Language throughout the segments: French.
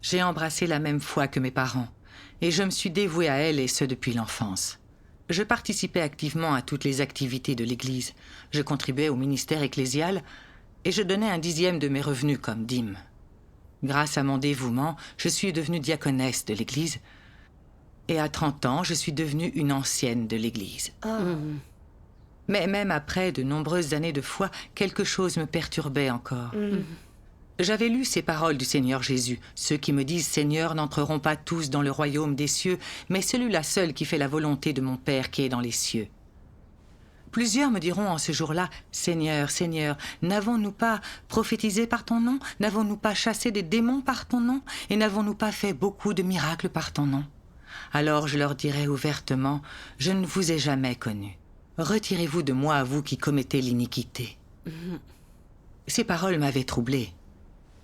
J'ai embrassé la même foi que mes parents, et je me suis dévouée à elle, et ce depuis l'enfance. Je participais activement à toutes les activités de l'Église. Je contribuais au ministère ecclésial, et je donnais un dixième de mes revenus comme dîme. Grâce à mon dévouement, je suis devenue diaconesse de l'Église, et à 30 ans, je suis devenue une ancienne de l'Église. Mais même après de nombreuses années de foi, quelque chose me perturbait encore. J'avais lu ces paroles du Seigneur Jésus. Ceux qui me disent « Seigneur » n'entreront pas tous dans le royaume des cieux, mais celui-là seul qui fait la volonté de mon Père qui est dans les cieux. Plusieurs me diront en ce jour-là « Seigneur, Seigneur, n'avons-nous pas prophétisé par ton nom? N'avons-nous pas chassé des démons par ton nom? Et n'avons-nous pas fait beaucoup de miracles par ton nom ?» Alors je leur dirai ouvertement « Je ne vous ai jamais connu. Retirez-vous de moi, vous qui commettez l'iniquité. » Ces paroles m'avaient troublé.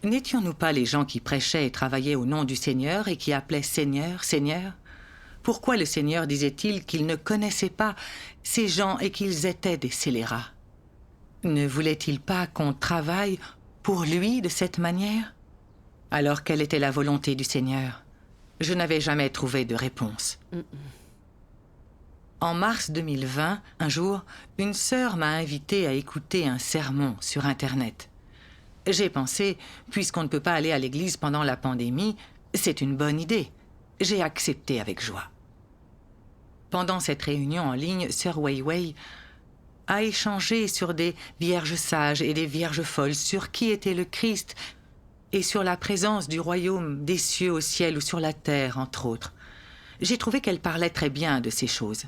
N'étions-nous pas les gens qui prêchaient et travaillaient au nom du Seigneur et qui appelaient « Seigneur, Seigneur » ? Pourquoi le Seigneur disait-il qu'il ne connaissait pas ces gens et qu'ils étaient des scélérats? Ne voulait-il pas qu'on travaille pour lui de cette manière? Alors quelle était la volonté du Seigneur? Je n'avais jamais trouvé de réponse. En mars 2020, un jour, une sœur m'a invitée à écouter un sermon sur Internet. J'ai pensé, puisqu'on ne peut pas aller à l'église pendant la pandémie, c'est une bonne idée. J'ai accepté avec joie. Pendant cette réunion en ligne, Sœur Weiwei a échangé sur des vierges sages et des vierges folles, sur qui était le Christ et sur la présence du royaume des cieux au ciel ou sur la terre, entre autres. J'ai trouvé qu'elle parlait très bien de ces choses.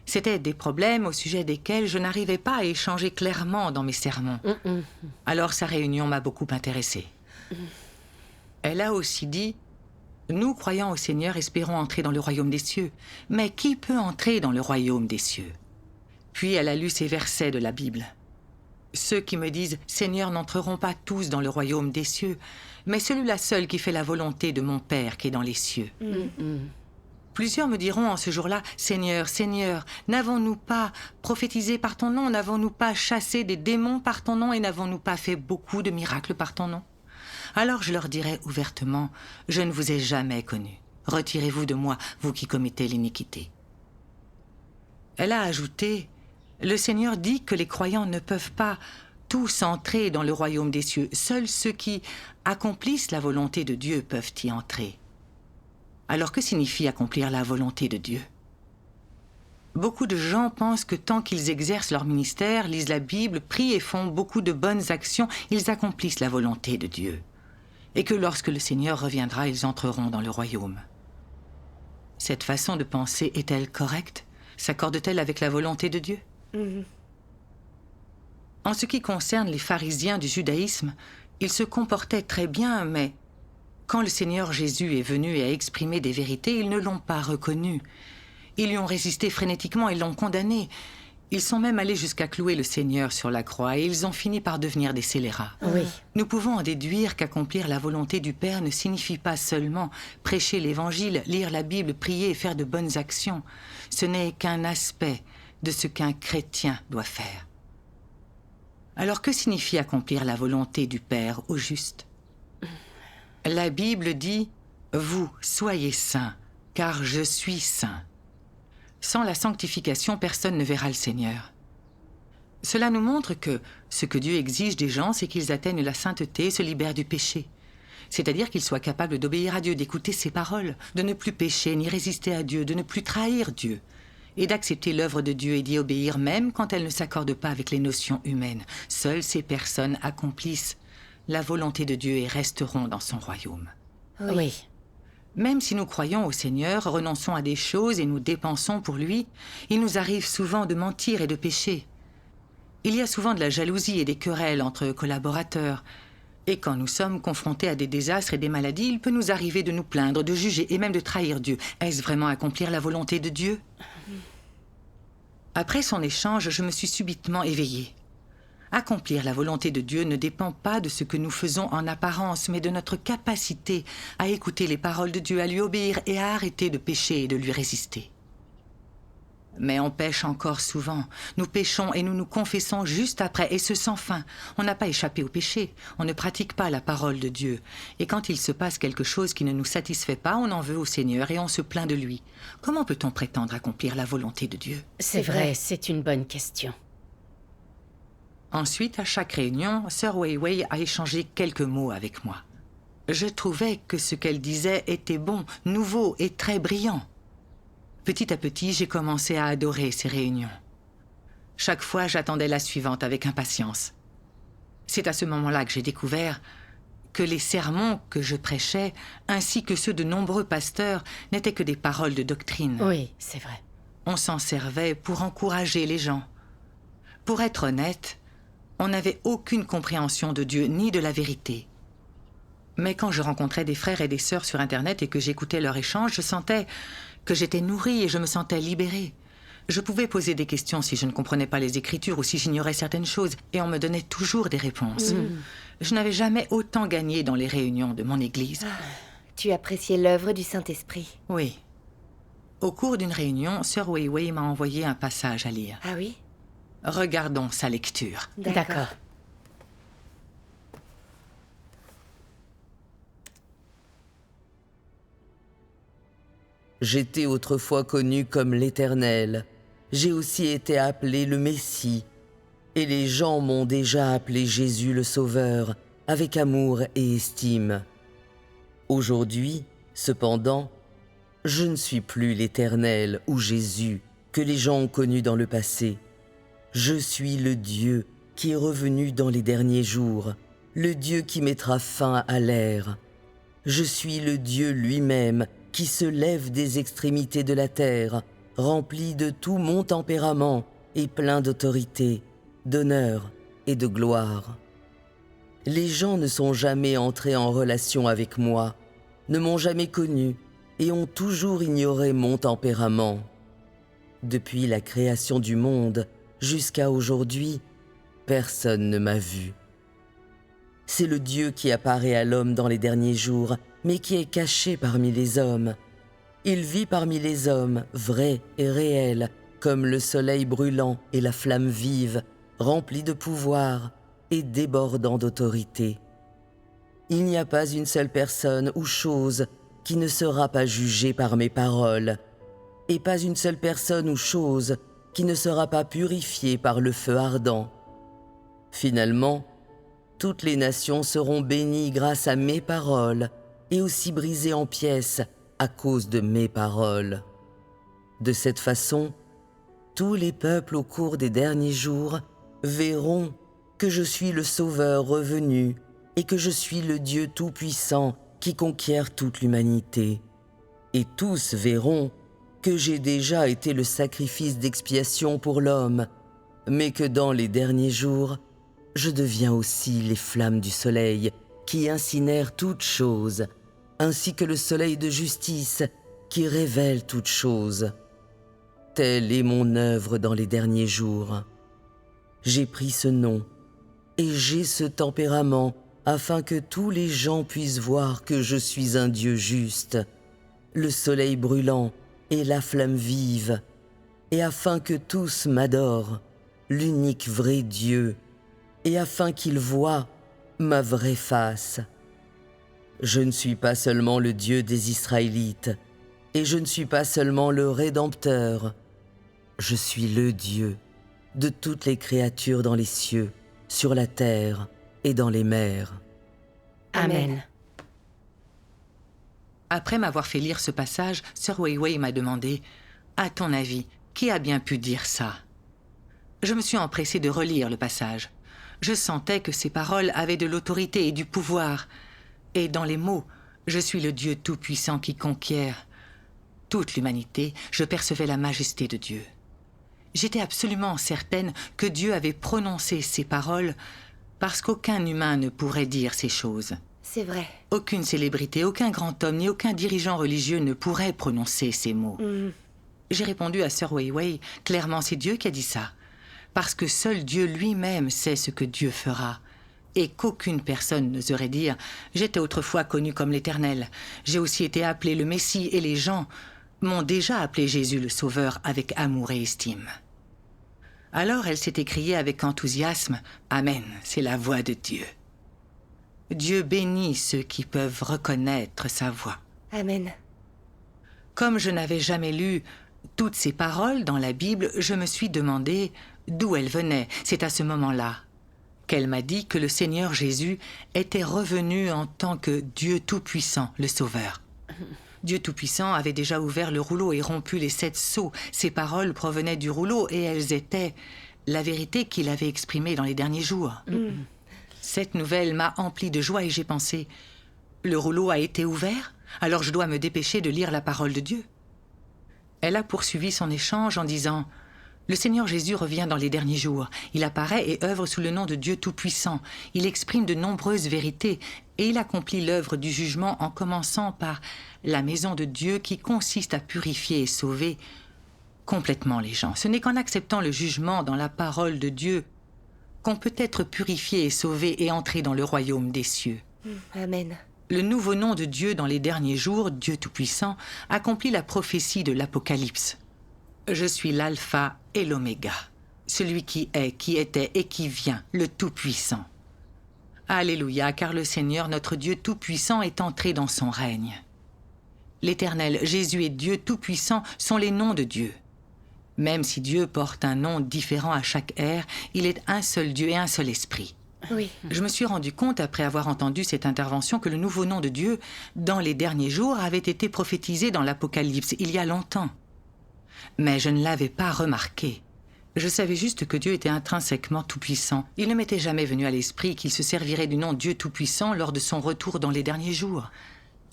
C'étaient des problèmes au sujet desquels je n'arrivais pas à échanger clairement dans mes sermons. Alors sa réunion m'a beaucoup intéressée. Elle a aussi dit « Nous, croyant au Seigneur, espérons entrer dans le royaume des cieux. Mais qui peut entrer dans le royaume des cieux ?» Puis elle a lu ces versets de la Bible. « Ceux qui me disent « Seigneur » n'entreront pas tous dans le royaume des cieux, mais celui-là seul qui fait la volonté de mon Père qui est dans les cieux. » Plusieurs me diront en ce jour-là « Seigneur, Seigneur, n'avons-nous pas prophétisé par ton nom? N'avons-nous pas chassé des démons par ton nom? Et n'avons-nous pas fait beaucoup de miracles par ton nom ?» Alors je leur dirai ouvertement « Je ne vous ai jamais connu. Retirez-vous de moi, vous qui commettez l'iniquité. » Elle a ajouté « Le Seigneur dit que les croyants ne peuvent pas tous entrer dans le royaume des cieux. Seuls ceux qui accomplissent la volonté de Dieu peuvent y entrer. » Alors que signifie accomplir la volonté de Dieu? Beaucoup de gens pensent que tant qu'ils exercent leur ministère, lisent la Bible, prient et font beaucoup de bonnes actions, ils accomplissent la volonté de Dieu. Et que lorsque le Seigneur reviendra, ils entreront dans le royaume. Cette façon de penser est-elle correcte? S'accorde-t-elle avec la volonté de Dieu? En ce qui concerne les pharisiens du judaïsme, ils se comportaient très bien, mais quand le Seigneur Jésus est venu et a exprimé des vérités, ils ne l'ont pas reconnu. Ils lui ont résisté frénétiquement et l'ont condamné. Ils sont même allés jusqu'à clouer le Seigneur sur la croix et ils ont fini par devenir des scélérats. Oui. Nous pouvons en déduire qu'accomplir la volonté du Père ne signifie pas seulement prêcher l'Évangile, lire la Bible, prier et faire de bonnes actions. Ce n'est qu'un aspect de ce qu'un chrétien doit faire. Alors que signifie accomplir la volonté du Père au juste? La Bible dit « Vous, soyez saints, car je suis saint. » Sans la sanctification, personne ne verra le Seigneur. Cela nous montre que ce que Dieu exige des gens, c'est qu'ils atteignent la sainteté et se libèrent du péché. C'est-à-dire qu'ils soient capables d'obéir à Dieu, d'écouter ses paroles, de ne plus pécher ni résister à Dieu, de ne plus trahir Dieu, et d'accepter l'œuvre de Dieu et d'y obéir même quand elle ne s'accorde pas avec les notions humaines. Seules ces personnes accomplissent la volonté de Dieu et resteront dans son royaume. Oui. Même si nous croyons au Seigneur, renonçons à des choses et nous dépensons pour lui, il nous arrive souvent de mentir et de pécher. Il y a souvent de la jalousie et des querelles entre collaborateurs. Et quand nous sommes confrontés à des désastres et des maladies, il peut nous arriver de nous plaindre, de juger et même de trahir Dieu. Est-ce vraiment accomplir la volonté de Dieu? Après son échange, je me suis subitement éveillée. Accomplir la volonté de Dieu ne dépend pas de ce que nous faisons en apparence, mais de notre capacité à écouter les paroles de Dieu, à lui obéir et à arrêter de pécher et de lui résister. Mais on pêche encore souvent. Nous péchons et nous nous confessons juste après, et ce sans fin. On n'a pas échappé au péché. On ne pratique pas la parole de Dieu. Et quand il se passe quelque chose qui ne nous satisfait pas, on en veut au Seigneur et on se plaint de lui. Comment peut-on prétendre accomplir la volonté de Dieu? C'est vrai, c'est une bonne question. Ensuite, à chaque réunion, Sœur Wei Wei a échangé quelques mots avec moi. Je trouvais que ce qu'elle disait était bon, nouveau et très brillant. Petit à petit, j'ai commencé à adorer ces réunions. Chaque fois, j'attendais la suivante avec impatience. C'est à ce moment-là que j'ai découvert que les sermons que je prêchais, ainsi que ceux de nombreux pasteurs, n'étaient que des paroles de doctrine. Oui, c'est vrai. On s'en servait pour encourager les gens. Pour être honnête, on n'avait aucune compréhension de Dieu ni de la vérité. Mais quand je rencontrais des frères et des sœurs sur Internet et que j'écoutais leurs échanges, je sentais que j'étais nourrie et je me sentais libérée. Je pouvais poser des questions si je ne comprenais pas les Écritures ou si j'ignorais certaines choses, et on me donnait toujours des réponses. Je n'avais jamais autant gagné dans les réunions de mon église. Tu appréciais l'œuvre du Saint-Esprit? Oui. Au cours d'une réunion, Sœur Wei Wei m'a envoyé un passage à lire. Ah oui? Regardons sa lecture. D'accord. J'étais autrefois connu comme l'Éternel. J'ai aussi été appelé le Messie. Et les gens m'ont déjà appelé Jésus le Sauveur, avec amour et estime. Aujourd'hui, cependant, je ne suis plus l'Éternel ou Jésus que les gens ont connu dans le passé. Je suis le Dieu qui est revenu dans les derniers jours, le Dieu qui mettra fin à l'ère. Je suis le Dieu lui-même qui se lève des extrémités de la terre, rempli de tout mon tempérament et plein d'autorité, d'honneur et de gloire. Les gens ne sont jamais entrés en relation avec moi, ne m'ont jamais connu et ont toujours ignoré mon tempérament. Depuis la création du monde jusqu'à aujourd'hui, personne ne m'a vu. C'est le Dieu qui apparaît à l'homme dans les derniers jours, mais qui est caché parmi les hommes. Il vit parmi les hommes, vrai et réel, comme le soleil brûlant et la flamme vive, rempli de pouvoir et débordant d'autorité. Il n'y a pas une seule personne ou chose qui ne sera pas jugée par mes paroles, et pas une seule personne ou chose qui ne sera pas purifiée par le feu ardent. Finalement, toutes les nations seront bénies grâce à mes paroles et aussi brisées en pièces à cause de mes paroles. De cette façon, tous les peuples au cours des derniers jours verront que je suis le Sauveur revenu et que je suis le Dieu Tout-Puissant qui conquiert toute l'humanité. Et tous verront que j'ai déjà été le sacrifice d'expiation pour l'homme, mais que dans les derniers jours, je deviens aussi les flammes du soleil qui incinèrent toutes choses, ainsi que le soleil de justice qui révèle toutes choses. Telle est mon œuvre dans les derniers jours. J'ai pris ce nom et j'ai ce tempérament afin que tous les gens puissent voir que je suis un Dieu juste, le soleil brûlant et la flamme vive, et afin que tous m'adorent, l'unique vrai Dieu, et afin qu'ils voient ma vraie face. Je ne suis pas seulement le Dieu des Israélites, et je ne suis pas seulement le Rédempteur. Je suis le Dieu de toutes les créatures dans les cieux, sur la terre et dans les mers. Amen. Après m'avoir fait lire ce passage, Sœur Wei Wei m'a demandé « À ton avis, qui a bien pu dire ça ?» Je me suis empressée de relire le passage. Je sentais que ces paroles avaient de l'autorité et du pouvoir. Et dans les mots, je suis le Dieu tout-puissant qui conquiert toute l'humanité, je percevais la majesté de Dieu. J'étais absolument certaine que Dieu avait prononcé ces paroles parce qu'aucun humain ne pourrait dire ces choses. C'est vrai. Aucune célébrité, aucun grand homme, ni aucun dirigeant religieux ne pourrait prononcer ces mots. J'ai répondu à Sœur Wei Wei, clairement c'est Dieu qui a dit ça. Parce que seul Dieu lui-même sait ce que Dieu fera. Et qu'aucune personne n'oserait dire « J'étais autrefois connu comme l'Éternel. J'ai aussi été appelé le Messie et les gens m'ont déjà appelé Jésus le Sauveur avec amour et estime. Alors elle s'est écriée avec enthousiasme « Amen, c'est la voix de Dieu ». Dieu bénit ceux qui peuvent reconnaître sa voix. Amen. Comme je n'avais jamais lu toutes ces paroles dans la Bible, je me suis demandé d'où elles venaient. C'est à ce moment-là qu'elle m'a dit que le Seigneur Jésus était revenu en tant que Dieu Tout-Puissant, le Sauveur. Dieu Tout-Puissant avait déjà ouvert le rouleau et rompu les 7 sceaux. Ces paroles provenaient du rouleau et elles étaient la vérité qu'il avait exprimée dans les derniers jours. Cette nouvelle m'a empli de joie et j'ai pensé « Le rouleau a été ouvert, alors je dois me dépêcher de lire la parole de Dieu. » Elle a poursuivi son échange en disant « Le Seigneur Jésus revient dans les derniers jours. Il apparaît et œuvre sous le nom de Dieu Tout-Puissant. Il exprime de nombreuses vérités et il accomplit l'œuvre du jugement en commençant par la maison de Dieu qui consiste à purifier et sauver complètement les gens. Ce n'est qu'en acceptant le jugement dans la parole de Dieu qu'on peut être purifié et sauvé et entrer dans le royaume des cieux. Amen. Le nouveau nom de Dieu dans les derniers jours, Dieu Tout-Puissant, accomplit la prophétie de l'Apocalypse. Je suis l'alpha et l'oméga, celui qui est, qui était et qui vient, le Tout-Puissant. Alléluia, car le Seigneur, notre Dieu Tout-Puissant, est entré dans son règne. L'Éternel, Jésus et Dieu Tout-Puissant sont les noms de Dieu. Même si Dieu porte un nom différent à chaque ère, il est un seul Dieu et un seul Esprit. Oui. Je me suis rendu compte, après avoir entendu cette intervention, que le nouveau nom de Dieu, dans les derniers jours, avait été prophétisé dans l'Apocalypse il y a longtemps. Mais je ne l'avais pas remarqué. Je savais juste que Dieu était intrinsèquement tout-puissant. Il ne m'était jamais venu à l'esprit qu'il se servirait du nom Dieu tout-puissant lors de son retour dans les derniers jours.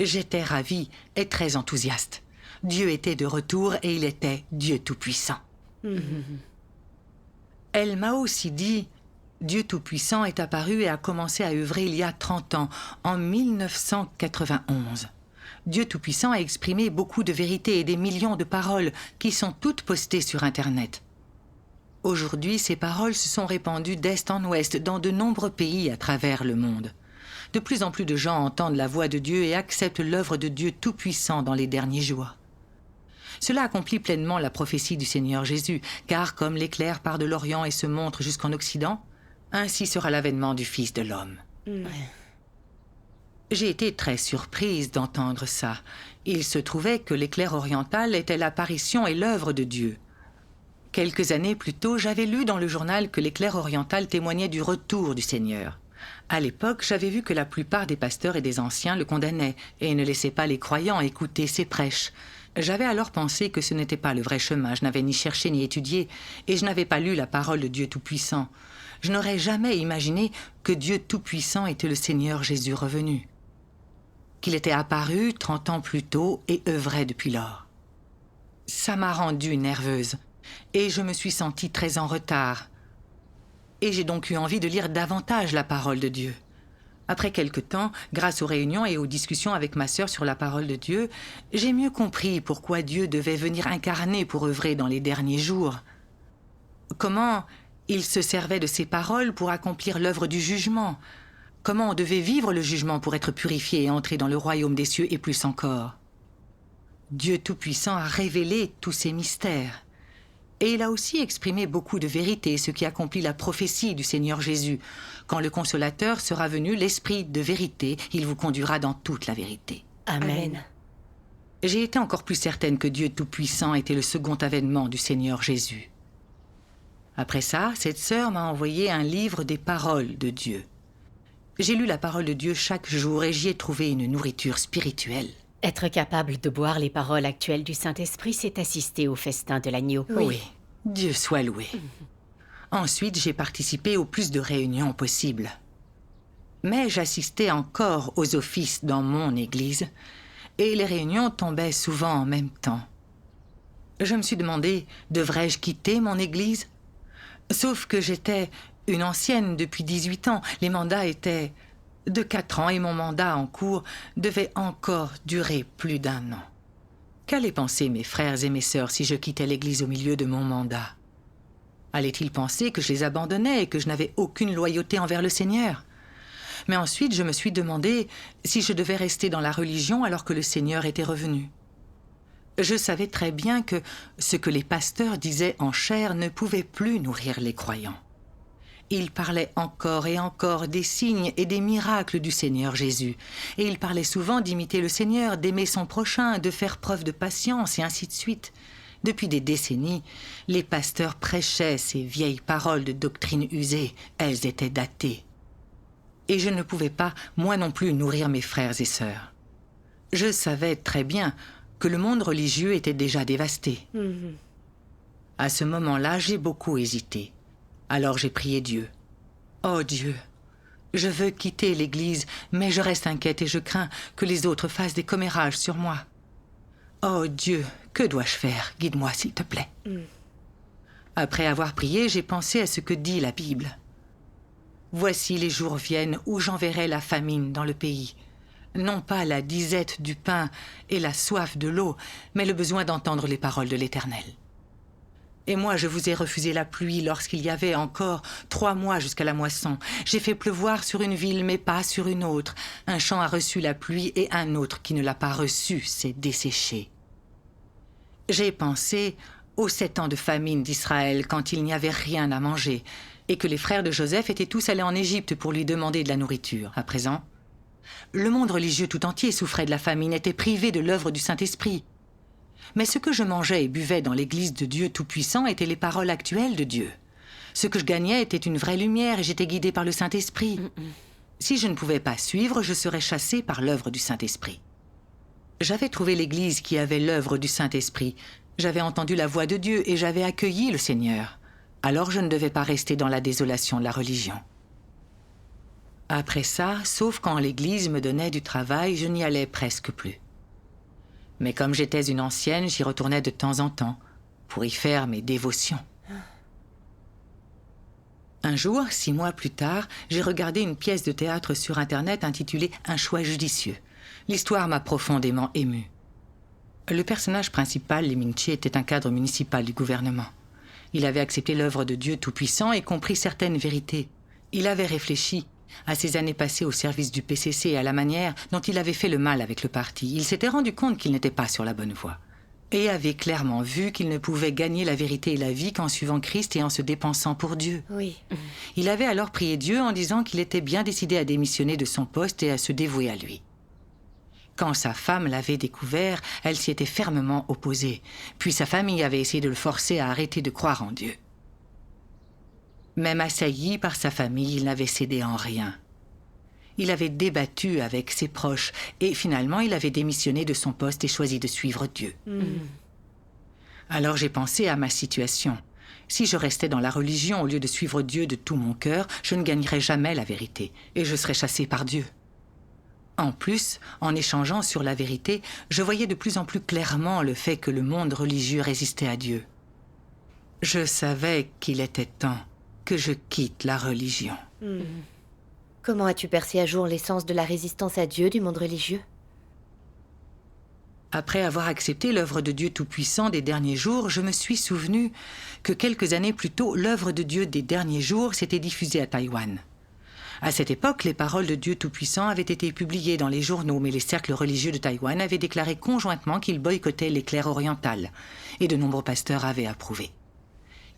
J'étais ravie et très enthousiaste. Dieu était de retour et il était Dieu tout-puissant. Elle m'a aussi dit... Dieu Tout-Puissant est apparu et a commencé à œuvrer il y a 30 ans, en 1991. Dieu Tout-Puissant a exprimé beaucoup de vérités et des millions de paroles qui sont toutes postées sur Internet. Aujourd'hui, ces paroles se sont répandues d'est en ouest dans de nombreux pays à travers le monde. De plus en plus de gens entendent la voix de Dieu et acceptent l'œuvre de Dieu Tout-Puissant dans les derniers jours. Cela accomplit pleinement la prophétie du Seigneur Jésus, car comme l'éclair part de l'Orient et se montre jusqu'en Occident, ainsi sera l'avènement du Fils de l'homme. J'ai été très surprise d'entendre ça. Il se trouvait que l'éclair oriental était l'apparition et l'œuvre de Dieu. Quelques années plus tôt, j'avais lu dans le journal que l'éclair oriental témoignait du retour du Seigneur. À l'époque, j'avais vu que la plupart des pasteurs et des anciens le condamnaient et ne laissaient pas les croyants écouter ses prêches. J'avais alors pensé que ce n'était pas le vrai chemin. Je n'avais ni cherché ni étudié et je n'avais pas lu la parole de Dieu Tout-Puissant. Je n'aurais jamais imaginé que Dieu Tout-Puissant était le Seigneur Jésus revenu, qu'il était apparu 30 ans plus tôt et œuvrait depuis lors. Ça m'a rendue nerveuse et je me suis sentie très en retard. Et j'ai donc eu envie de lire davantage la parole de Dieu. Après quelque temps, grâce aux réunions et aux discussions avec ma sœur sur la parole de Dieu, j'ai mieux compris pourquoi Dieu devait venir incarner pour œuvrer dans les derniers jours. Comment il se servait de ces paroles pour accomplir l'œuvre du jugement. Comment on devait vivre le jugement pour être purifié et entrer dans le royaume des cieux et plus encore. Dieu Tout-Puissant a révélé tous ces mystères. Et il a aussi exprimé beaucoup de vérité, ce qui accomplit la prophétie du Seigneur Jésus. Quand le Consolateur sera venu, l'Esprit de vérité, il vous conduira dans toute la vérité. Amen. J'ai été encore plus certaine que Dieu Tout-Puissant était le second avènement du Seigneur Jésus. Après ça, cette sœur m'a envoyé un livre des paroles de Dieu. J'ai lu la parole de Dieu chaque jour et j'y ai trouvé une nourriture spirituelle. Être capable de boire les paroles actuelles du Saint-Esprit, c'est assister au festin de l'agneau. Oui, Dieu soit loué. Ensuite, j'ai participé au plus de réunions possibles. Mais j'assistais encore aux offices dans mon église et les réunions tombaient souvent en même temps. Je me suis demandé, devrais-je quitter mon église ? Sauf que j'étais une ancienne depuis 18 ans. Les mandats étaient de 4 ans et mon mandat en cours devait encore durer plus d'1 an. Qu'allaient penser mes frères et mes sœurs si je quittais l'église au milieu de mon mandat ? Allaient-ils penser que je les abandonnais et que je n'avais aucune loyauté envers le Seigneur ? Mais ensuite, je me suis demandé si je devais rester dans la religion alors que le Seigneur était revenu. Je savais très bien que ce que les pasteurs disaient en chair ne pouvait plus nourrir les croyants. Ils parlaient encore et encore des signes et des miracles du Seigneur Jésus. Et ils parlaient souvent d'imiter le Seigneur, d'aimer son prochain, de faire preuve de patience et ainsi de suite. Depuis des décennies, les pasteurs prêchaient ces vieilles paroles de doctrine usée. Elles étaient datées. Et je ne pouvais pas, moi non plus, nourrir mes frères et sœurs. Je savais très bien que le monde religieux était déjà dévasté. À ce moment-là, j'ai beaucoup hésité. Alors j'ai prié Dieu. « Oh Dieu, je veux quitter l'Église, mais je reste inquiète et je crains que les autres fassent des commérages sur moi. Oh Dieu, que dois-je faire? Guide-moi s'il te plaît. » Après avoir prié, j'ai pensé à ce que dit la Bible. « Voici les jours viennent où j'enverrai la famine dans le pays. Non pas la disette du pain et la soif de l'eau, mais le besoin d'entendre les paroles de l'Éternel. Et moi, je vous ai refusé la pluie lorsqu'il y avait encore 3 mois jusqu'à la moisson. J'ai fait pleuvoir sur une ville, mais pas sur une autre. Un champ a reçu la pluie et un autre qui ne l'a pas reçue s'est desséché. J'ai pensé aux 7 ans de famine d'Israël quand il n'y avait rien à manger et que les frères de Joseph étaient tous allés en Égypte pour lui demander de la nourriture. À présent, le monde religieux tout entier souffrait de la famine, était privé de l'œuvre du Saint-Esprit. Mais ce que je mangeais et buvais dans l'Église de Dieu Tout-Puissant étaient les paroles actuelles de Dieu. Ce que je gagnais était une vraie lumière et j'étais guidée par le Saint-Esprit. Si je ne pouvais pas suivre, je serais chassée par l'œuvre du Saint-Esprit. J'avais trouvé l'Église qui avait l'œuvre du Saint-Esprit. J'avais entendu la voix de Dieu et j'avais accueilli le Seigneur. Alors je ne devais pas rester dans la désolation de la religion. Après ça, sauf quand l'Église me donnait du travail, je n'y allais presque plus. Mais comme j'étais une ancienne, j'y retournais de temps en temps pour y faire mes dévotions. Un jour, 6 mois plus tard, j'ai regardé une pièce de théâtre sur Internet intitulée « Un choix judicieux ». L'histoire m'a profondément émue. Le personnage principal, Lee Ming-chi, était un cadre municipal du gouvernement. Il avait accepté l'œuvre de Dieu Tout-Puissant et compris certaines vérités. Il avait réfléchi à ses années passées au service du PCC et à la manière dont il avait fait le mal avec le parti. Il s'était rendu compte qu'il n'était pas sur la bonne voie et avait clairement vu qu'il ne pouvait gagner la vérité et la vie qu'en suivant Christ et en se dépensant pour Dieu. Oui. Il avait alors prié Dieu en disant qu'il était bien décidé à démissionner de son poste et à se dévouer à lui. Quand sa femme l'avait découvert, elle s'y était fermement opposée. Puis sa famille avait essayé de le forcer à arrêter de croire en Dieu. Même assailli par sa famille, il n'avait cédé en rien. Il avait débattu avec ses proches et finalement il avait démissionné de son poste et choisi de suivre Dieu. Alors j'ai pensé à ma situation. Si je restais dans la religion au lieu de suivre Dieu de tout mon cœur, je ne gagnerais jamais la vérité et je serais chassée par Dieu. En plus, en échangeant sur la vérité, je voyais de plus en plus clairement le fait que le monde religieux résistait à Dieu. Je savais qu'il était temps que je quitte la religion. Comment as-tu percé à jour l'essence de la résistance à Dieu du monde religieux? Après avoir accepté l'œuvre de Dieu Tout-Puissant des derniers jours, je me suis souvenu que quelques années plus tôt, l'œuvre de Dieu des derniers jours s'était diffusée à Taïwan. À cette époque, les paroles de Dieu Tout-Puissant avaient été publiées dans les journaux, mais les cercles religieux de Taïwan avaient déclaré conjointement qu'ils boycottaient l'éclair oriental, et de nombreux pasteurs avaient approuvé.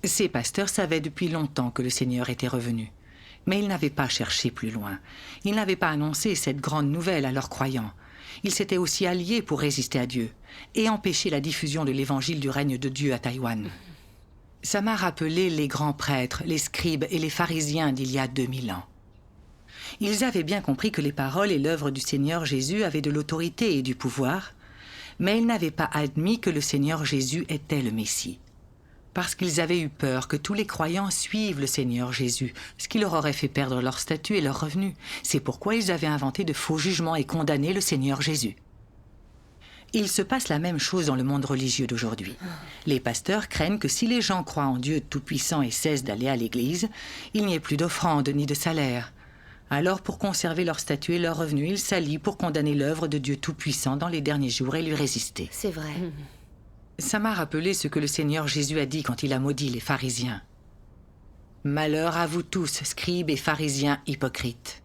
Ces pasteurs savaient depuis longtemps que le Seigneur était revenu, mais ils n'avaient pas cherché plus loin. Ils n'avaient pas annoncé cette grande nouvelle à leurs croyants. Ils s'étaient aussi alliés pour résister à Dieu et empêcher la diffusion de l'évangile du règne de Dieu à Taïwan. Ça m'a rappelé les grands prêtres, les scribes et les pharisiens d'il y a 2000 ans. Ils avaient bien compris que les paroles et l'œuvre du Seigneur Jésus avaient de l'autorité et du pouvoir, mais ils n'avaient pas admis que le Seigneur Jésus était le Messie. Parce qu'ils avaient eu peur que tous les croyants suivent le Seigneur Jésus, ce qui leur aurait fait perdre leur statut et leurs revenus. C'est pourquoi ils avaient inventé de faux jugements et condamné le Seigneur Jésus. Il se passe la même chose dans le monde religieux d'aujourd'hui. Les pasteurs craignent que si les gens croient en Dieu Tout-Puissant et cessent d'aller à l'église, il n'y ait plus d'offrande ni de salaire. Alors, pour conserver leur statut et leurs revenus, ils s'allient pour condamner l'œuvre de Dieu Tout-Puissant dans les derniers jours et lui résister. C'est vrai. Ça m'a rappelé ce que le Seigneur Jésus a dit quand il a maudit les pharisiens. « Malheur à vous tous, scribes et pharisiens hypocrites,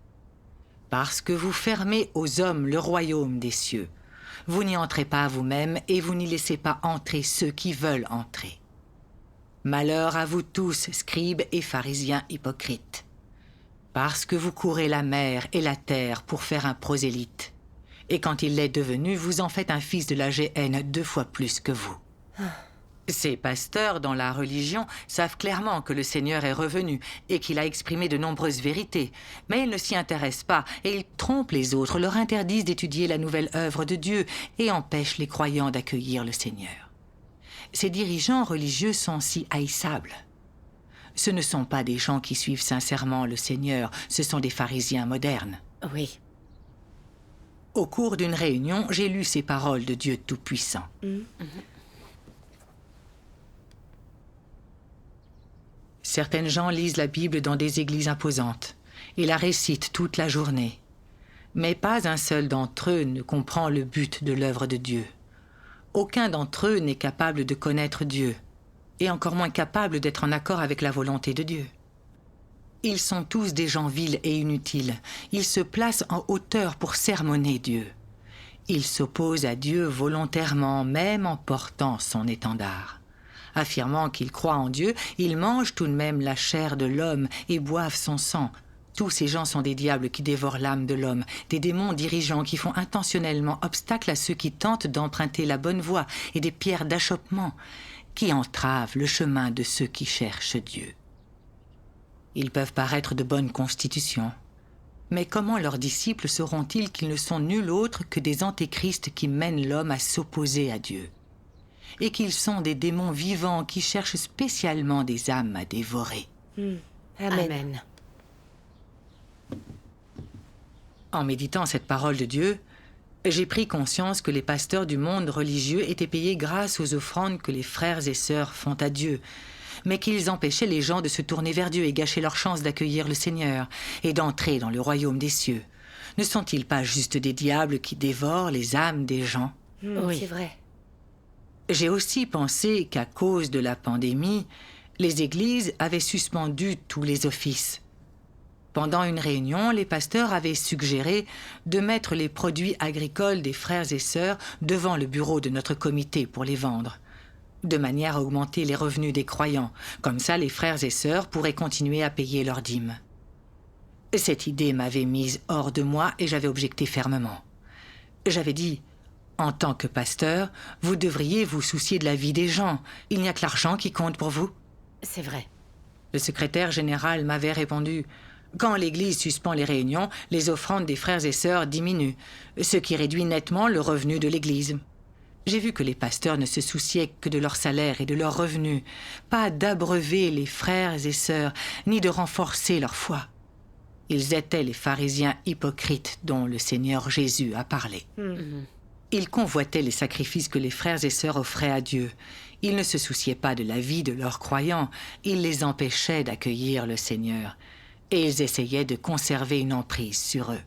parce que vous fermez aux hommes le royaume des cieux. Vous n'y entrez pas vous-même et vous n'y laissez pas entrer ceux qui veulent entrer. Malheur à vous tous, scribes et pharisiens hypocrites, parce que vous courez la mer et la terre pour faire un prosélyte. Et quand il l'est devenu, vous en faites un fils de la géhenne 2 fois plus que vous. Ces pasteurs dans la religion savent clairement que le Seigneur est revenu et qu'il a exprimé de nombreuses vérités, mais ils ne s'y intéressent pas et ils trompent les autres, leur interdisent d'étudier la nouvelle œuvre de Dieu et empêchent les croyants d'accueillir le Seigneur. Ces dirigeants religieux sont si haïssables. Ce ne sont pas des gens qui suivent sincèrement le Seigneur, ce sont des pharisiens modernes. Oui. Au cours d'une réunion, j'ai lu ces paroles de Dieu Tout-Puissant. Certaines gens lisent la Bible dans des églises imposantes et la récitent toute la journée. Mais pas un seul d'entre eux ne comprend le but de l'œuvre de Dieu. Aucun d'entre eux n'est capable de connaître Dieu, et encore moins capable d'être en accord avec la volonté de Dieu. Ils sont tous des gens vils et inutiles. Ils se placent en hauteur pour sermonner Dieu. Ils s'opposent à Dieu volontairement, même en portant son étendard. Affirmant qu'ils croient en Dieu, ils mangent tout de même la chair de l'homme et boivent son sang. Tous ces gens sont des diables qui dévorent l'âme de l'homme, des démons dirigeants qui font intentionnellement obstacle à ceux qui tentent d'emprunter la bonne voie et des pierres d'achoppement qui entravent le chemin de ceux qui cherchent Dieu. Ils peuvent paraître de bonne constitution, mais comment leurs disciples sauront-ils qu'ils ne sont nul autre que des antéchrists qui mènent l'homme à s'opposer à Dieu, et qu'ils sont des démons vivants qui cherchent spécialement des âmes à dévorer? Amen. Amen. En méditant cette parole de Dieu, j'ai pris conscience que les pasteurs du monde religieux étaient payés grâce aux offrandes que les frères et sœurs font à Dieu, mais qu'ils empêchaient les gens de se tourner vers Dieu et gâchaient leur chance d'accueillir le Seigneur et d'entrer dans le royaume des cieux. Ne sont-ils pas juste des diables qui dévorent les âmes des gens? Oui. C'est vrai. J'ai aussi pensé qu'à cause de la pandémie, les églises avaient suspendu tous les offices. Pendant une réunion, les pasteurs avaient suggéré de mettre les produits agricoles des frères et sœurs devant le bureau de notre comité pour les vendre, de manière à augmenter les revenus des croyants. Comme ça, les frères et sœurs pourraient continuer à payer leurs dîmes. Cette idée m'avait mise hors de moi et j'avais objecté fermement. J'avais dit, en tant que pasteur, vous devriez vous soucier de la vie des gens. Il n'y a que l'argent qui compte pour vous. C'est vrai. Le secrétaire général m'avait répondu, quand l'Église suspend les réunions, les offrandes des frères et sœurs diminuent, ce qui réduit nettement le revenu de l'Église. J'ai vu que les pasteurs ne se souciaient que de leur salaire et de leurs revenus, pas d'abreuver les frères et sœurs, ni de renforcer leur foi. Ils étaient les pharisiens hypocrites dont le Seigneur Jésus a parlé. Ils convoitaient les sacrifices que les frères et sœurs offraient à Dieu. Ils ne se souciaient pas de la vie de leurs croyants, ils les empêchaient d'accueillir le Seigneur, et ils essayaient de conserver une emprise sur eux.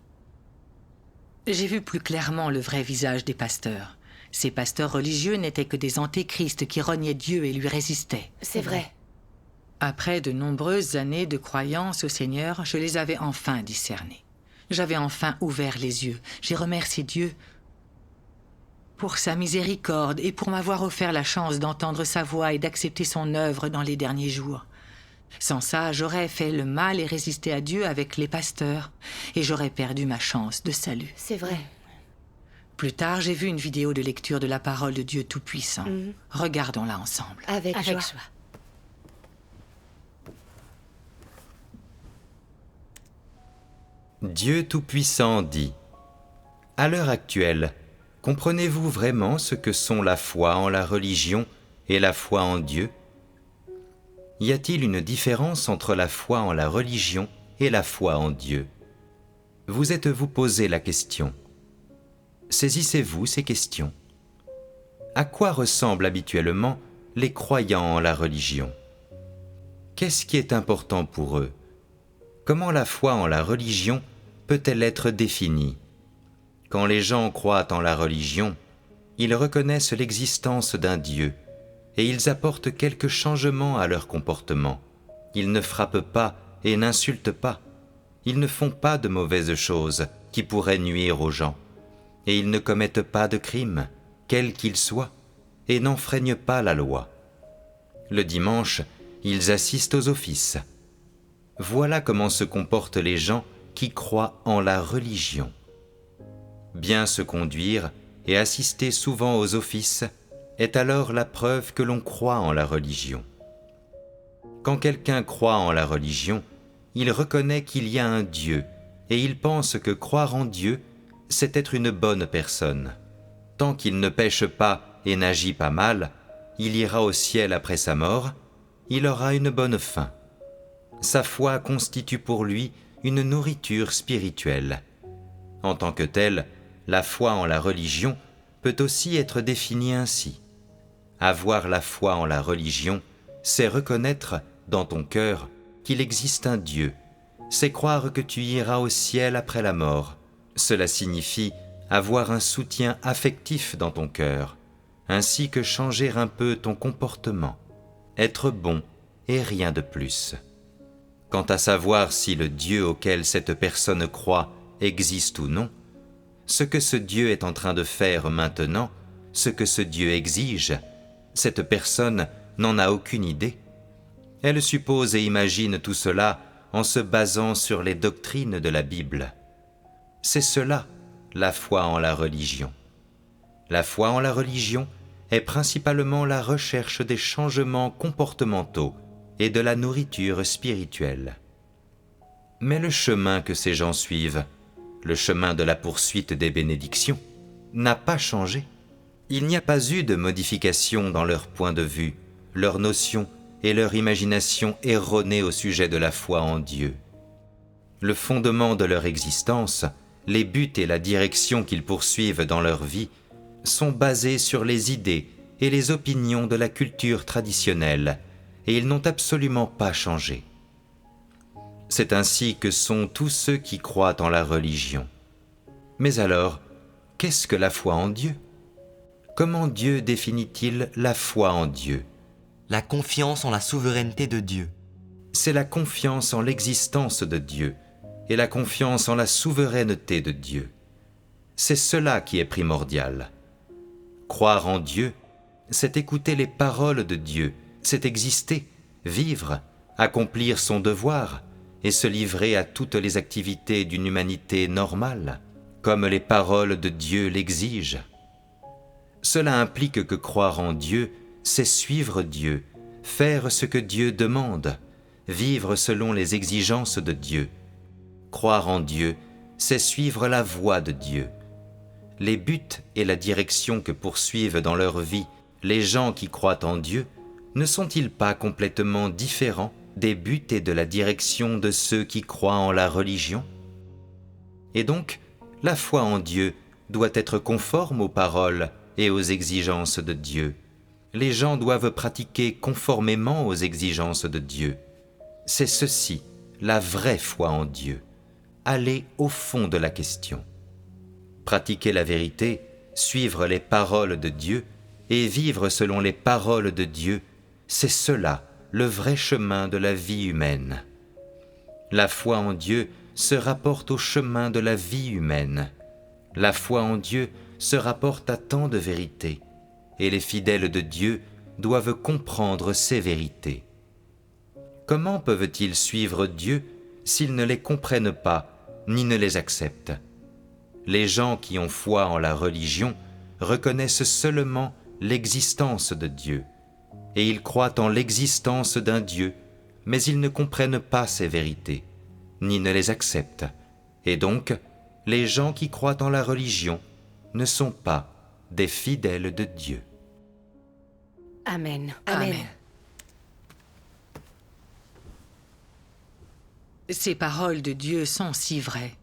J'ai vu plus clairement le vrai visage des pasteurs. Ces pasteurs religieux n'étaient que des antéchrists qui reniaient Dieu et lui résistaient. C'est vrai. Après de nombreuses années de croyance au Seigneur, je les avais enfin discernés. J'avais enfin ouvert les yeux. J'ai remercié Dieu pour sa miséricorde et pour m'avoir offert la chance d'entendre sa voix et d'accepter son œuvre dans les derniers jours. Sans ça, j'aurais fait le mal et résisté à Dieu avec les pasteurs, et j'aurais perdu ma chance de salut. C'est vrai. Plus tard, j'ai vu une vidéo de lecture de la parole de Dieu Tout-Puissant. Regardons-la ensemble. Avec Avec joie. joie. Dieu Tout-Puissant dit : à l'heure actuelle, comprenez-vous vraiment ce que sont la foi en la religion et la foi en Dieu ? Y a-t-il une différence entre la foi en la religion et la foi en Dieu ? Vous êtes-vous posé la question ? Saisissez-vous ces questions. À quoi ressemblent habituellement les croyants en la religion ? Qu'est-ce qui est important pour eux ? Comment la foi en la religion peut-elle être définie ? Quand les gens croient en la religion, ils reconnaissent l'existence d'un Dieu et ils apportent quelques changements à leur comportement. Ils ne frappent pas et n'insultent pas. Ils ne font pas de mauvaises choses qui pourraient nuire aux gens. et ils ne commettent pas de crime, quel qu'il soit, et n'enfreignent pas la loi. Le dimanche, ils assistent aux offices. Voilà comment se comportent les gens qui croient en la religion. Bien se conduire et assister souvent aux offices est alors la preuve que l'on croit en la religion. Quand quelqu'un croit en la religion, il reconnaît qu'il y a un Dieu et il pense que croire en Dieu, c'est être une bonne personne. Tant qu'il ne pêche pas et n'agit pas mal, il ira au ciel après sa mort, il aura une bonne fin. Sa foi constitue pour lui une nourriture spirituelle. En tant que telle, la foi en la religion peut aussi être définie ainsi. Avoir la foi en la religion, c'est reconnaître dans ton cœur qu'il existe un Dieu. C'est croire que tu iras au ciel après la mort. Cela signifie avoir un soutien affectif dans ton cœur, ainsi que changer un peu ton comportement, être bon et rien de plus. Quant à savoir si le Dieu auquel cette personne croit existe ou non, ce que ce Dieu est en train de faire maintenant, ce que ce Dieu exige, cette personne n'en a aucune idée. Elle suppose et imagine tout cela en se basant sur les doctrines de la Bible. C'est cela, la foi en la religion. La foi en la religion est principalement la recherche des changements comportementaux et de la nourriture spirituelle. Mais le chemin que ces gens suivent, le chemin de la poursuite des bénédictions, n'a pas changé. Il n'y a pas eu de modification dans leur point de vue, leurs notions et leur imagination erronée au sujet de la foi en Dieu. Le fondement de leur existence, les buts et la direction qu'ils poursuivent dans leur vie sont basés sur les idées et les opinions de la culture traditionnelle, et ils n'ont absolument pas changé. C'est ainsi que sont tous ceux qui croient en la religion. Mais alors, qu'est-ce que la foi en Dieu ? Comment Dieu définit-il la foi en Dieu ? La confiance en la souveraineté de Dieu. C'est la confiance en l'existence de Dieu et la confiance en la souveraineté de Dieu. C'est cela qui est primordial. Croire en Dieu, c'est écouter les paroles de Dieu, c'est exister, vivre, accomplir son devoir et se livrer à toutes les activités d'une humanité normale, comme les paroles de Dieu l'exigent. Cela implique que croire en Dieu, c'est suivre Dieu, faire ce que Dieu demande, vivre selon les exigences de Dieu. Croire en Dieu, c'est suivre la voie de Dieu. Les buts et la direction que poursuivent dans leur vie les gens qui croient en Dieu ne sont-ils pas complètement différents des buts et de la direction de ceux qui croient en la religion ? Et donc, la foi en Dieu doit être conforme aux paroles et aux exigences de Dieu. Les gens doivent pratiquer conformément aux exigences de Dieu. C'est ceci, la vraie foi en Dieu. Aller au fond de la question. Pratiquer la vérité, suivre les paroles de Dieu et vivre selon les paroles de Dieu, c'est cela, le vrai chemin de la vie humaine. La foi en Dieu se rapporte au chemin de la vie humaine. La foi en Dieu se rapporte à tant de vérités, et les fidèles de Dieu doivent comprendre ces vérités. Comment peuvent-ils suivre Dieu s'ils ne les comprennent pas, ni ne les acceptent ? Les gens qui ont foi en la religion reconnaissent seulement l'existence de Dieu, et ils croient en l'existence d'un Dieu, mais ils ne comprennent pas ces vérités, ni ne les acceptent, et donc les gens qui croient en la religion ne sont pas des fidèles de Dieu. Amen. Amen. Ces paroles de Dieu sont si vraies.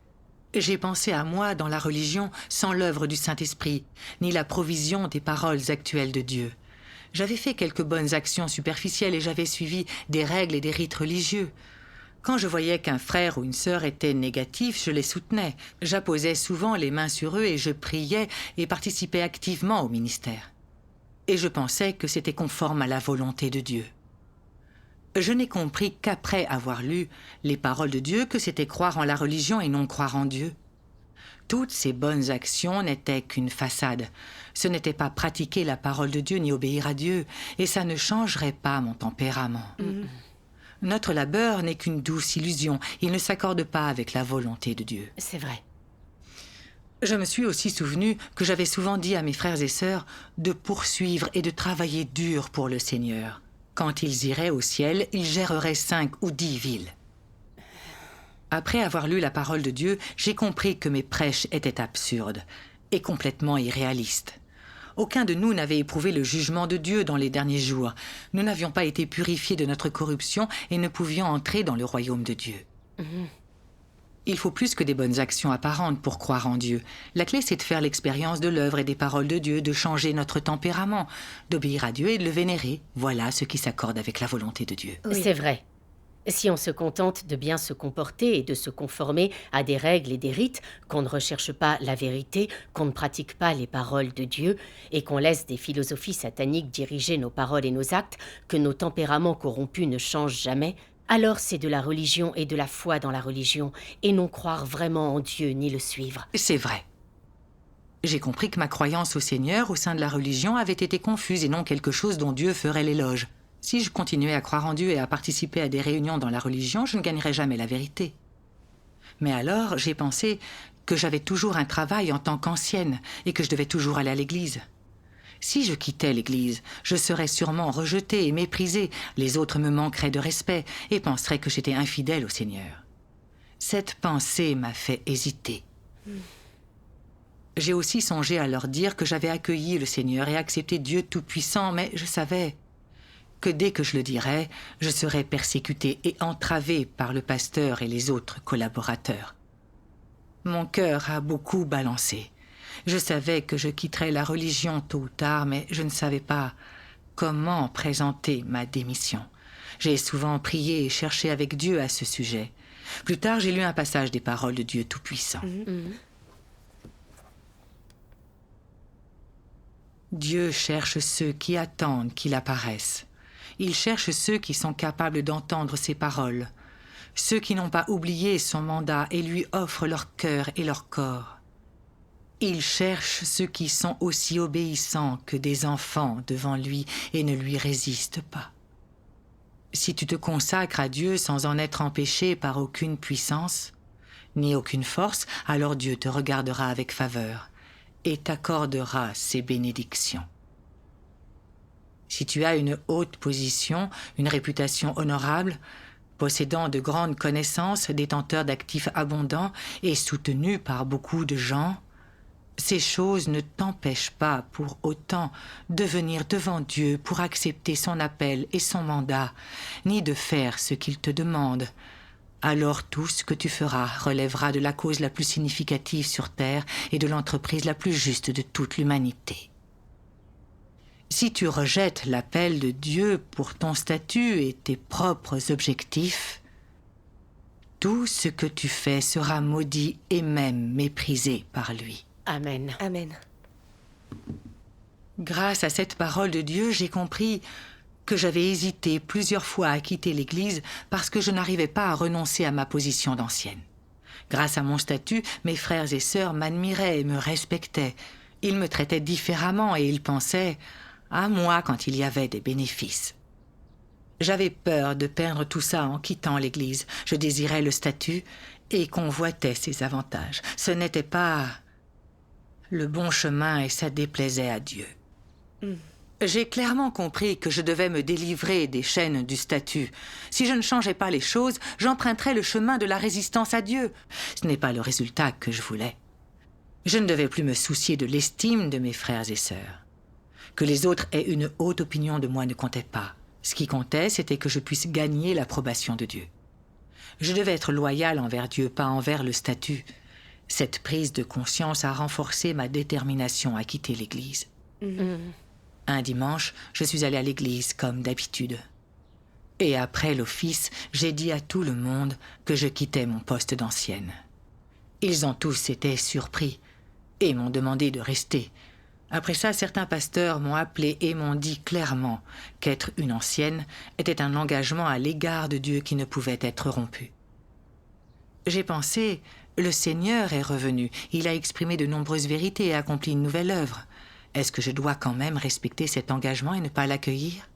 J'ai pensé à moi dans la religion sans l'œuvre du Saint-Esprit, ni la provision des paroles actuelles de Dieu. J'avais fait quelques bonnes actions superficielles et j'avais suivi des règles et des rites religieux. Quand je voyais qu'un frère ou une sœur était négatif, je les soutenais. J'apposais souvent les mains sur eux et je priais et participais activement au ministère. Et je pensais que c'était conforme à la volonté de Dieu. Je n'ai compris qu'après avoir lu les paroles de Dieu que c'était croire en la religion et non croire en Dieu. Toutes ces bonnes actions n'étaient qu'une façade. Ce n'était pas pratiquer la parole de Dieu ni obéir à Dieu, et ça ne changerait pas mon tempérament. Notre labeur n'est qu'une douce illusion. Il ne s'accorde pas avec la volonté de Dieu. C'est vrai. Je me suis aussi souvenu que j'avais souvent dit à mes frères et sœurs de poursuivre et de travailler dur pour le Seigneur. Quand ils iraient au ciel, ils géreraient 5 ou 10 villes. Après avoir lu la parole de Dieu, j'ai compris que mes prêches étaient absurdes et complètement irréalistes. Aucun de nous n'avait éprouvé le jugement de Dieu dans les derniers jours. Nous n'avions pas été purifiés de notre corruption et ne pouvions entrer dans le royaume de Dieu. Il faut plus que des bonnes actions apparentes pour croire en Dieu. La clé, c'est de faire l'expérience de l'œuvre et des paroles de Dieu, de changer notre tempérament, d'obéir à Dieu et de le vénérer. Voilà ce qui s'accorde avec la volonté de Dieu. Oui. C'est vrai. Si on se contente de bien se comporter et de se conformer à des règles et des rites, qu'on ne recherche pas la vérité, qu'on ne pratique pas les paroles de Dieu, et qu'on laisse des philosophies sataniques diriger nos paroles et nos actes, que nos tempéraments corrompus ne changent jamais, alors c'est de la religion et de la foi dans la religion, et non croire vraiment en Dieu ni le suivre. C'est vrai. J'ai compris que ma croyance au Seigneur au sein de la religion avait été confuse et non quelque chose dont Dieu ferait l'éloge. Si je continuais à croire en Dieu et à participer à des réunions dans la religion, je ne gagnerais jamais la vérité. Mais alors, j'ai pensé que j'avais toujours un travail en tant qu'ancienne et que je devais toujours aller à l'église. Si je quittais l'église, je serais sûrement rejetée et méprisée, les autres me manqueraient de respect et penseraient que j'étais infidèle au Seigneur. Cette pensée m'a fait hésiter. J'ai aussi songé à leur dire que j'avais accueilli le Seigneur et accepté Dieu Tout-Puissant, mais je savais que dès que je le dirais, je serais persécutée et entravée par le pasteur et les autres collaborateurs. Mon cœur a beaucoup balancé. Je savais que je quitterais la religion tôt ou tard, mais je ne savais pas comment présenter ma démission. J'ai souvent prié et cherché avec Dieu à ce sujet. Plus tard, j'ai lu un passage des paroles de Dieu Tout-Puissant. Dieu cherche ceux qui attendent qu'il apparaisse. Il cherche ceux qui sont capables d'entendre ses paroles, ceux qui n'ont pas oublié son mandat et lui offrent leur cœur et leur corps. Il cherche ceux qui sont aussi obéissants que des enfants devant lui et ne lui résistent pas. Si tu te consacres à Dieu sans en être empêché par aucune puissance, ni aucune force, alors Dieu te regardera avec faveur et t'accordera ses bénédictions. Si tu as une haute position, une réputation honorable, possédant de grandes connaissances, détenteur d'actifs abondants et soutenu par beaucoup de gens, ces choses ne t'empêchent pas pour autant de venir devant Dieu pour accepter son appel et son mandat, ni de faire ce qu'il te demande. Alors tout ce que tu feras relèvera de la cause la plus significative sur terre et de l'entreprise la plus juste de toute l'humanité. Si tu rejettes l'appel de Dieu pour ton statut et tes propres objectifs, tout ce que tu fais sera maudit et même méprisé par lui. Amen. Amen. Grâce à cette parole de Dieu, j'ai compris que j'avais hésité plusieurs fois à quitter l'Église parce que je n'arrivais pas à renoncer à ma position d'ancienne. Grâce à mon statut, mes frères et sœurs m'admiraient et me respectaient. Ils me traitaient différemment et ils pensaient à moi quand il y avait des bénéfices. J'avais peur de perdre tout ça en quittant l'Église. Je désirais le statut et convoitais ses avantages. Ce n'était pas le bon chemin et ça déplaisait à Dieu. J'ai clairement compris que je devais me délivrer des chaînes du statut. Si je ne changeais pas les choses, j'emprunterais le chemin de la résistance à Dieu. Ce n'est pas le résultat que je voulais. Je ne devais plus me soucier de l'estime de mes frères et sœurs. Que les autres aient une haute opinion de moi ne comptait pas. Ce qui comptait, c'était que je puisse gagner l'approbation de Dieu. Je devais être loyal envers Dieu, pas envers le statut. Cette prise de conscience a renforcé ma détermination à quitter l'Église. Un dimanche, je suis allée à l'église comme d'habitude. Et après l'office, j'ai dit à tout le monde que je quittais mon poste d'ancienne. Ils ont tous été surpris et m'ont demandé de rester. Après ça, certains pasteurs m'ont appelé et m'ont dit clairement qu'être une ancienne était un engagement à l'égard de Dieu qui ne pouvait être rompu. J'ai pensé Le Seigneur est revenu, il a exprimé de nombreuses vérités et accompli une nouvelle œuvre. Est-ce que je dois quand même respecter cet engagement et ne pas l'accueillir?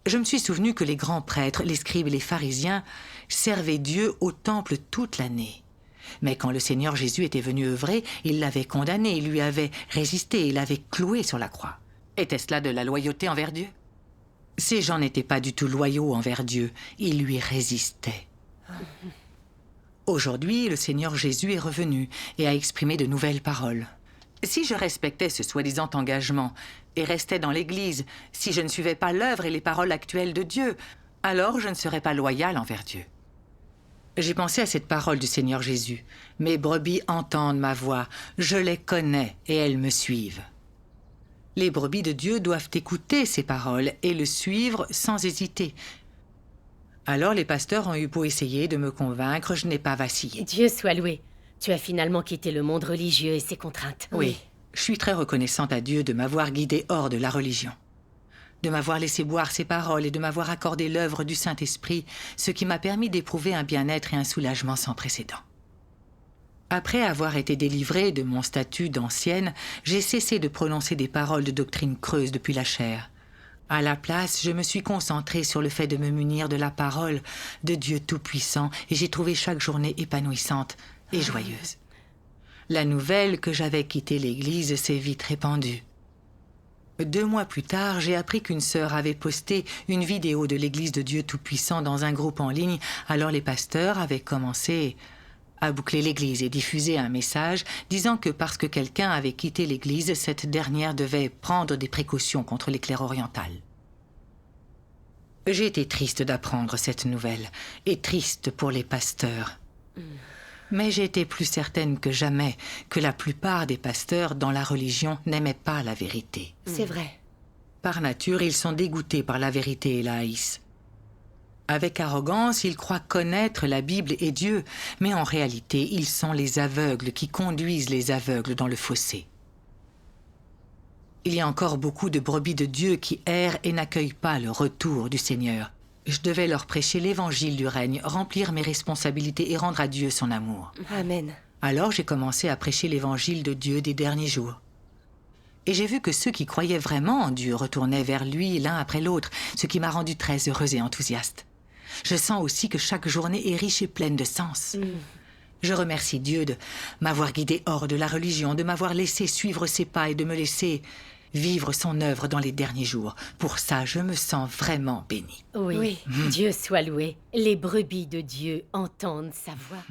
Je me suis souvenu que les grands prêtres, les scribes et les pharisiens servaient Dieu au temple toute l'année. Mais quand le Seigneur Jésus était venu œuvrer, il l'avait condamné, il lui avait résisté, il l'avait cloué sur la croix. Était-ce là de la loyauté envers Dieu? Ces gens n'étaient pas du tout loyaux envers Dieu, ils lui résistaient. Aujourd'hui, le Seigneur Jésus est revenu et a exprimé de nouvelles paroles. Si je respectais ce soi-disant engagement et restais dans l'Église, si je ne suivais pas l'œuvre et les paroles actuelles de Dieu, alors je ne serais pas loyal envers Dieu. J'ai pensé à cette parole du Seigneur Jésus. Mes brebis entendent ma voix, je les connais et elles me suivent. Les brebis de Dieu doivent écouter ces paroles et le suivre sans hésiter. Alors les pasteurs ont eu beau essayer de me convaincre, je n'ai pas vacillé. Dieu soit loué. Tu as finalement quitté le monde religieux et ses contraintes. Oui, je suis très reconnaissante à Dieu de m'avoir guidée hors de la religion, de m'avoir laissé boire ses paroles et de m'avoir accordé l'œuvre du Saint-Esprit, ce qui m'a permis d'éprouver un bien-être et un soulagement sans précédent. Après avoir été délivrée de mon statut d'ancienne, j'ai cessé de prononcer des paroles de doctrine creuse depuis la chair. À la place, je me suis concentrée sur le fait de me munir de la parole de Dieu Tout-Puissant et j'ai trouvé chaque journée épanouissante et joyeuse. La nouvelle que j'avais quitté l'Église s'est vite répandue. 2 mois plus tard, j'ai appris qu'une sœur avait posté une vidéo de l'Église de Dieu Tout-Puissant dans un groupe en ligne. Alors les pasteurs avaient commencé à boucler l'Église et diffuser un message disant que parce que quelqu'un avait quitté l'Église, cette dernière devait prendre des précautions contre les clercs orientales. J'ai été triste d'apprendre cette nouvelle, et triste pour les pasteurs. Mais j'étais plus certaine que jamais que la plupart des pasteurs dans la religion n'aimaient pas la vérité. C'est vrai. Par nature, ils sont dégoûtés par la vérité et la haïssent. Avec arrogance, ils croient connaître la Bible et Dieu, mais en réalité, ils sont les aveugles qui conduisent les aveugles dans le fossé. Il y a encore beaucoup de brebis de Dieu qui errent et n'accueillent pas le retour du Seigneur. Je devais leur prêcher l'évangile du règne, remplir mes responsabilités et rendre à Dieu son amour. Amen. Alors j'ai commencé à prêcher l'évangile de Dieu des derniers jours. Et j'ai vu que ceux qui croyaient vraiment en Dieu retournaient vers lui l'un après l'autre, ce qui m'a rendue très heureuse et enthousiaste. Je sens aussi que chaque journée est riche et pleine de sens. Je remercie Dieu de m'avoir guidée hors de la religion, de m'avoir laissé suivre ses pas et de me laisser vivre son œuvre dans les derniers jours. Pour ça, je me sens vraiment bénie. Oui, Oui. Dieu soit loué. Les brebis de Dieu entendent sa voix.